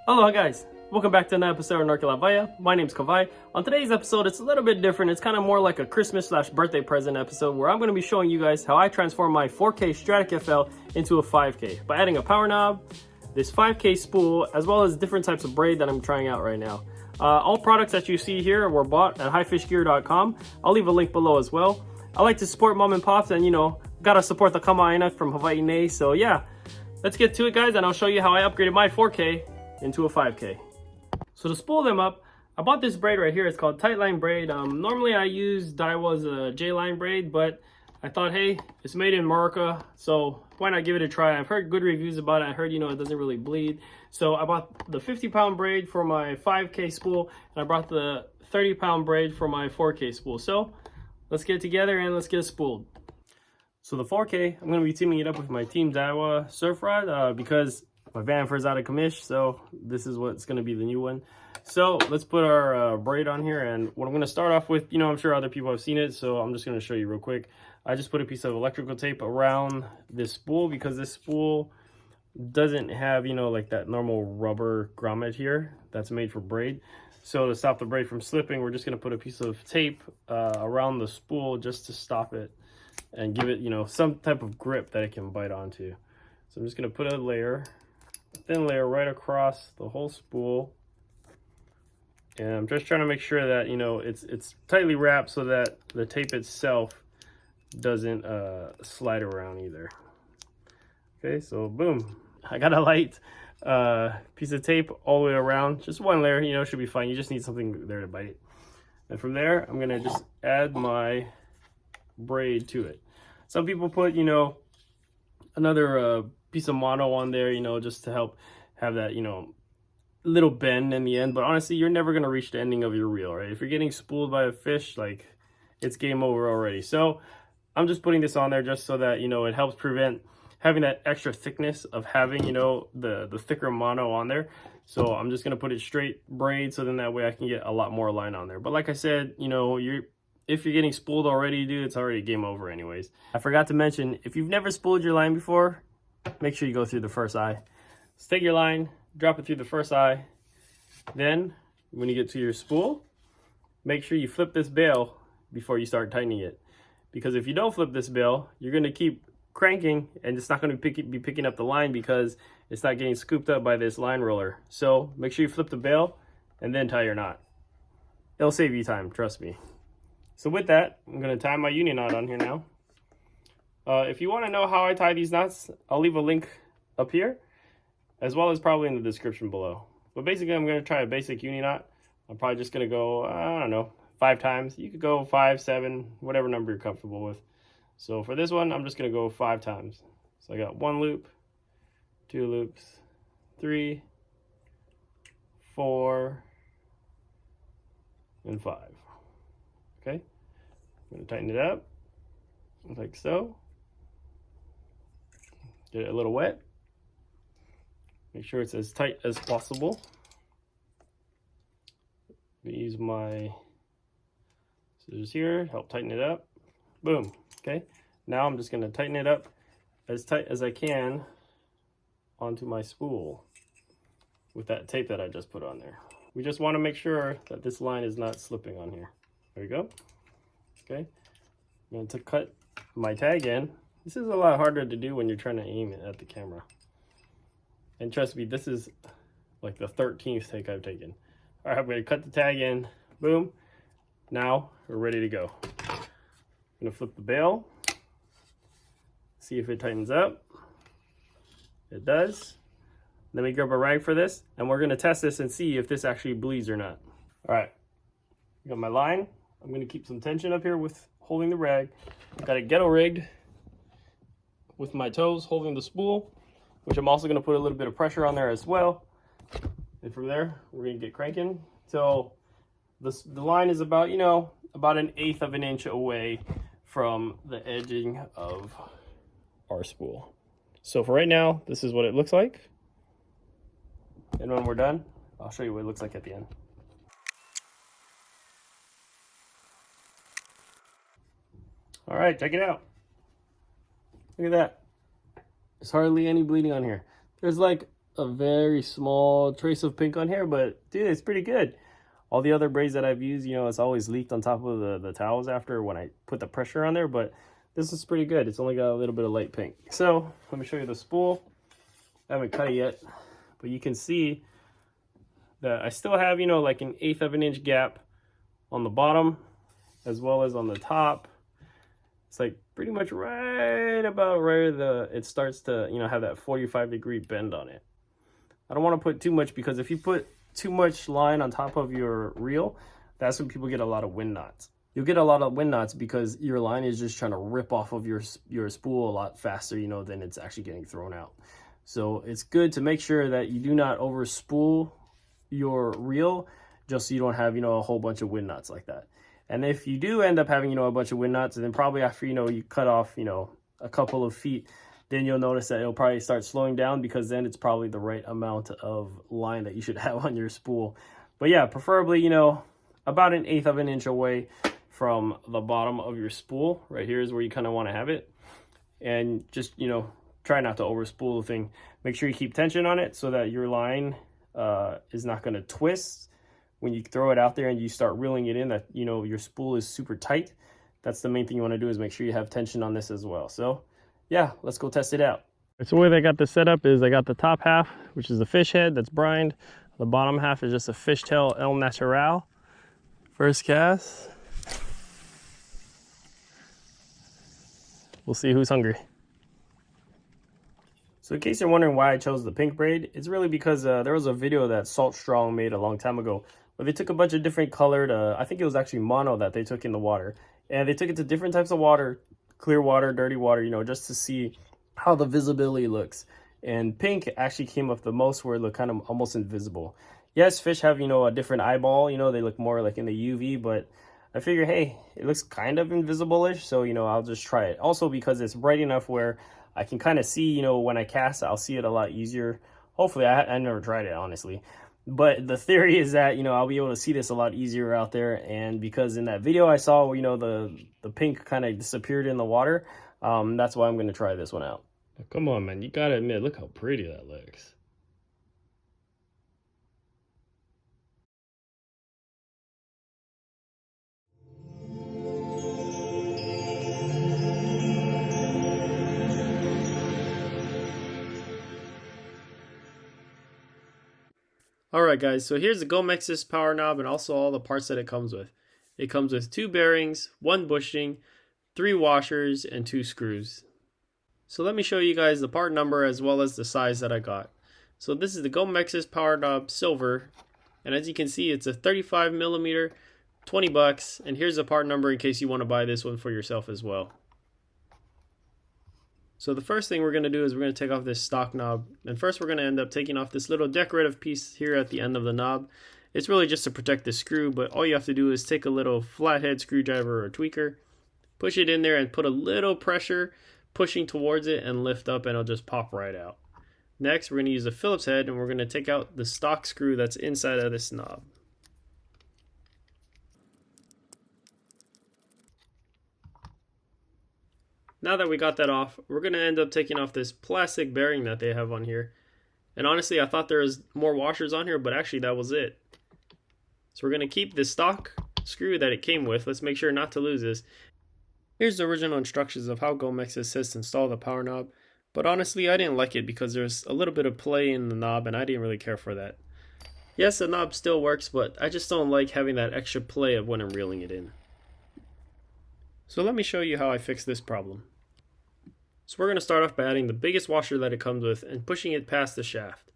Aloha guys, welcome back to another episode of Narkilavaya. My name's Kavai. On today's episode, it's a little bit different. It's kind of more like a Christmas/birthday present episode where I'm going to be showing you guys how I transform my 4K Stradic FL into a 5K by adding a power knob, this 5K spool, as well as different types of braid that I'm trying out right now. All products that you see here were bought at highfishgear.com. I'll leave a link below as well. I like to support mom and pops, and gotta support the Kama'aina from Hawaii Nei. So yeah, let's get to it guys, and I'll show you how I upgraded my 4K into a 5K. So to spool them up, I bought this braid right here. It's called tight line braid. Normally I use Daiwa's J-line braid, but I thought, hey, it's made in America, so why not give it a try? I've heard good reviews about it. I heard, it doesn't really bleed. So I bought the 50-pound braid for my 5K spool, and I brought the 30-pound braid for my 4K spool. So let's get together and let's get it spooled. So the 4K, I'm going to be teaming it up with my Team Daiwa surf rod because my Vanford's out of commish, so this is what's going to be the new one. So let's put our braid on here, and what I'm going to start off with, I'm sure other people have seen it, so I'm just going to show you real quick. I just put a piece of electrical tape around this spool because this spool doesn't have, like that normal rubber grommet here that's made for braid. So to stop the braid from slipping, we're just going to put a piece of tape around the spool just to stop it and give it, some type of grip that it can bite onto. So I'm just going to put a thin layer right across the whole spool, and I'm just trying to make sure that it's tightly wrapped so that the tape itself doesn't slide around either. Okay, so boom, I got a light piece of tape all the way around, just one layer, should be fine. You just need something there to bite. And from there, I'm gonna just add my braid to it. Some people put another piece of mono on there, just to help have that, little bend in the end. But honestly, you're never going to reach the ending of your reel, right? If you're getting spooled by a fish, like, it's game over already. So I'm just putting this on there just so that, it helps prevent having that extra thickness of having, the thicker mono on there. So I'm just going to put it straight braid, so then that way I can get a lot more line on there. But like I said, if you're getting spooled already, dude, it's already game over anyways. I forgot to mention, if you've never spooled your line before, make sure you go through the first eye. So take your line, drop it through the first eye. Then, when you get to your spool, make sure you flip this bail before you start tightening it. Because if you don't flip this bail, you're going to keep cranking, and it's not going to be picking up the line because it's not getting scooped up by this line roller. So make sure you flip the bail and then tie your knot. It'll save you time, trust me. So with that, I'm going to tie my union knot on here now. If you want to know how I tie these knots, I'll leave a link up here, as well as probably in the description below. But basically, I'm going to try a basic uni knot. I'm probably just going to go, I don't know, 5 times. You could go 5, 7, whatever number you're comfortable with. So for this one, I'm just going to go 5 times. So I got 1 loop, 2 loops, 3, 4, and 5. Okay, I'm going to tighten it up like so. Get it a little wet. Make sure it's as tight as possible. I'm gonna use my scissors here, help tighten it up. Boom. Okay. Now I'm just gonna tighten it up as tight as I can onto my spool with that tape that I just put on there. We just want to make sure that this line is not slipping on here. There we go. Okay. I'm going to cut my tag in. This is a lot harder to do when you're trying to aim it at the camera. And trust me, this is like the 13th take I've taken. All right, I'm going to cut the tag in. Boom. Now we're ready to go. I'm going to flip the bail. See if it tightens up. It does. Let me grab a rag for this, and we're going to test this and see if this actually bleeds or not. All right. I got my line. I'm going to keep some tension up here with holding the rag. Got it ghetto rigged with my toes holding the spool, which I'm also going to put a little bit of pressure on there as well. And from there, we're going to get cranking till the line is about, about 1/8 of an inch away from the edging of our spool. So for right now, this is what it looks like. And when we're done, I'll show you what it looks like at the end. All right, check it out. Look at that. There's hardly any bleeding on here. There's like a very small trace of pink on here, but dude, it's pretty good. All the other braids that I've used, you know, it's always leaked on top of the towels after when I put the pressure on there, but this is pretty good. It's only got a little bit of light pink. So let me show you the spool. I haven't cut it yet, but you can see that I still have, you know, like an 1/8 of an inch gap on the bottom as well as on the top. It's like pretty much right about where it starts to, you know, have that 45-degree bend on it. I don't want to put too much, because if you put too much line on top of your reel, that's when people get a lot of wind knots. You'll get a lot of wind knots because your line is just trying to rip off of your spool a lot faster, you know, than it's actually getting thrown out. So it's good to make sure that you do not over spool your reel, just so you don't have, you know, a whole bunch of wind knots like that. And if you do end up having, you know, a bunch of wind knots, then probably after, you know, you cut off, you know, a couple of feet, then you'll notice that it'll probably start slowing down, because then it's probably the right amount of line that you should have on your spool. But yeah, preferably, you know, about an 1/8 of an inch away from the bottom of your spool. Right here is where you kind of want to have it. And just, you know, try not to over spool the thing. Make sure you keep tension on it so that your line is not going to twist when you throw it out there and you start reeling it in, that, you know, your spool is super tight. That's the main thing you want to do, is make sure you have tension on this as well. So yeah, let's go test it out. So the way they got this set up is I got the top half, which is the fish head that's brined. The bottom half is just a fishtail El Natural. First cast. We'll see who's hungry. So in case you're wondering why I chose the pink braid, it's really because there was a video that Salt Strong made a long time ago where they took a bunch of different colored, I think it was actually mono that they took in the water. And they took it to different types of water, clear water, dirty water, you know, just to see how the visibility looks. And pink actually came up the most, where it looked kind of almost invisible. Yes, fish have, you know, a different eyeball, you know, they look more like in the UV, but I figure, hey, it looks kind of invisible-ish, so, you know, I'll just try it. Also because it's bright enough where I can kind of see, you know, when I cast, I'll see it a lot easier. Hopefully, I never tried it, honestly. But the theory is that, you know, I'll be able to see this a lot easier out there. And because in that video I saw, you know, the pink kind of disappeared in the water, that's why I'm going to try this one out. Come on, man. You got to admit, look how pretty that looks. Alright guys, so here's the Gomexus power knob and also all the parts that it comes with. It comes with 2 bearings, 1 bushing, 3 washers, and 2 screws. So let me show you guys the part number as well as the size that I got. So this is the Gomexus power knob silver, and as you can see it's a 35mm, 20 bucks, and here's the part number in case you want to buy this one for yourself as well. So the first thing we're going to do is we're going to take off this stock knob, and first we're going to end up taking off this little decorative piece here at the end of the knob. It's really just to protect the screw, but all you have to do is take a little flathead screwdriver or tweaker, push it in there and put a little pressure pushing towards it and lift up, and it'll just pop right out. Next we're going to use a Phillips head and we're going to take out the stock screw that's inside of this knob. Now that we got that off, we're going to end up taking off this plastic bearing that they have on here. And honestly, I thought there was more washers on here, but actually that was it. So we're going to keep the stock screw that it came with. Let's make sure not to lose this. Here's the original instructions of how Gomexus says to install the power knob. But honestly, I didn't like it because there's a little bit of play in the knob and I didn't really care for that. Yes, the knob still works, but I just don't like having that extra play of when I'm reeling it in. So let me show you how I fix this problem. So we're going to start off by adding the biggest washer that it comes with and pushing it past the shaft.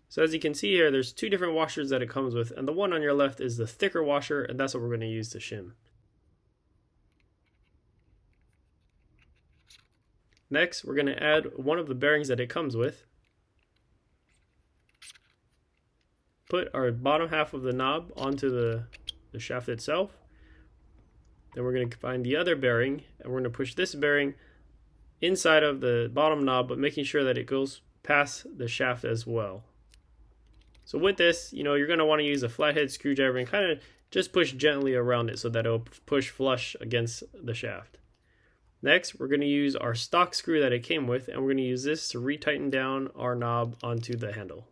So as you can see here, there's 2 different washers that it comes with, and the one on your left is the thicker washer, and that's what we're going to use to shim. Next, we're going to add one of the bearings that it comes with. Put our bottom half of the knob onto the shaft itself. Then we're going to find the other bearing, and we're going to push this bearing inside of the bottom knob, but making sure that it goes past the shaft as well. So with this, you know, you're going to want to use a flathead screwdriver and kind of just push gently around it so that it'll push flush against the shaft. Next, we're going to use our stock screw that it came with, and we're going to use this to retighten down our knob onto the handle.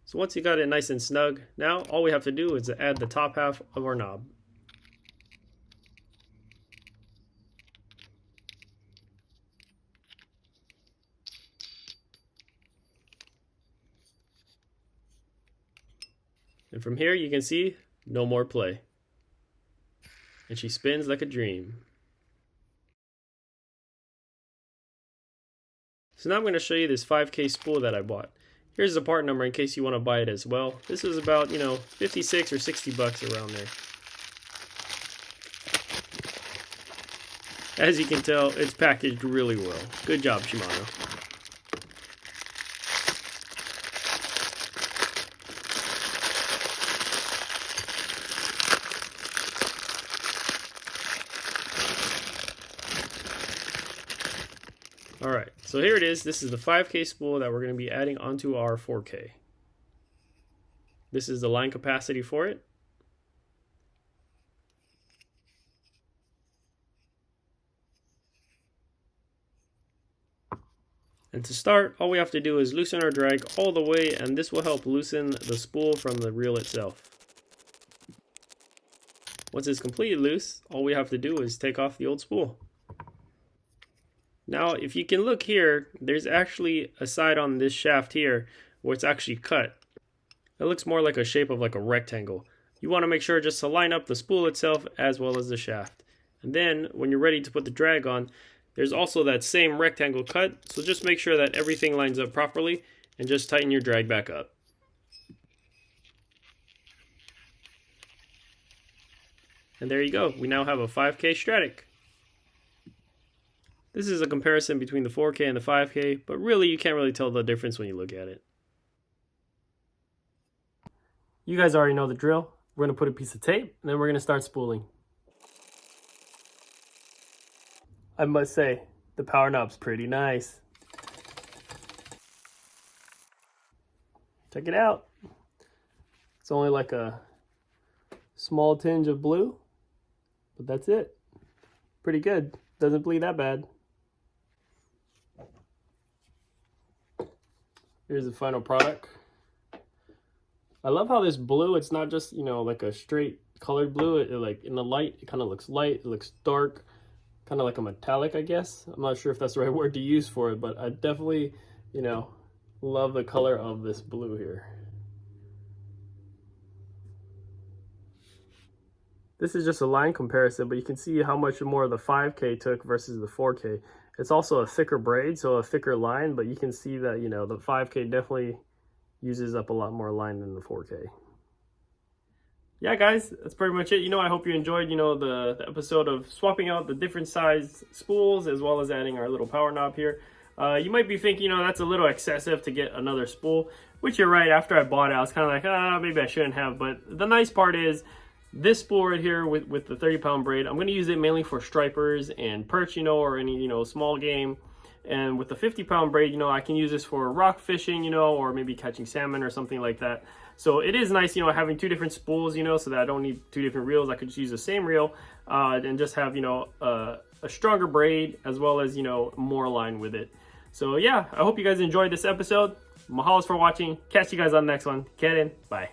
So once you got it nice and snug, now all we have to do is add the top half of our knob. And from here you can see no more play. And she spins like a dream. So now I'm going to show you this 5K spool that I bought. Here's the part number in case you want to buy it as well. This was about, 56 or 60 bucks around there. As you can tell, it's packaged really well. Good job, Shimano. Alright, so here it is. This is the 5K spool that we're going to be adding onto our 4K. This is the line capacity for it. And to start, all we have to do is loosen our drag all the way, and this will help loosen the spool from the reel itself. Once it's completely loose, all we have to do is take off the old spool. Now, if you can look here, there's actually a side on this shaft here where it's actually cut. It looks more like a shape of like a rectangle. You want to make sure just to line up the spool itself as well as the shaft. And then when you're ready to put the drag on, there's also that same rectangle cut, so just make sure that everything lines up properly and just tighten your drag back up. And there you go, we now have a 5K Stradic. This is a comparison between the 4K and the 5K, but really you can't really tell the difference when you look at it. You guys already know the drill. We're going to put a piece of tape, and then we're going to start spooling. I must say, the power knob's pretty nice. Check it out. It's only like a small tinge of blue, but that's it. Pretty good. Doesn't bleed that bad. Here's the final product. I love how this blue, it's not just, like a straight colored blue. It like in the light, it kind of looks light, it looks dark, kind of like a metallic, I guess. I'm not sure if that's the right word to use for it, but I definitely, love the color of this blue here. This is just a line comparison, but you can see how much more the 5K took versus the 4K. It's also a thicker braid, so a thicker line, but you can see that, the 5K definitely uses up a lot more line than the 4K. Yeah, guys, that's pretty much it. I hope you enjoyed, the episode of swapping out the different sized spools as well as adding our little power knob here. You might be thinking, that's a little excessive to get another spool, which you're right. After I bought it, I was kind of like, maybe I shouldn't have. But the nice part is, this spool right here with the 30-pound braid, I'm going to use it mainly for stripers and perch, or any, small game. And with the 50-pound braid, I can use this for rock fishing, or maybe catching salmon or something like that. So it is nice, having two different spools, so that I don't need two different reels. I could just use the same reel and just have, a stronger braid as well as, more line with it. So yeah, I hope you guys enjoyed this episode. Mahalo for watching. Catch you guys on the next one. Get in. Bye.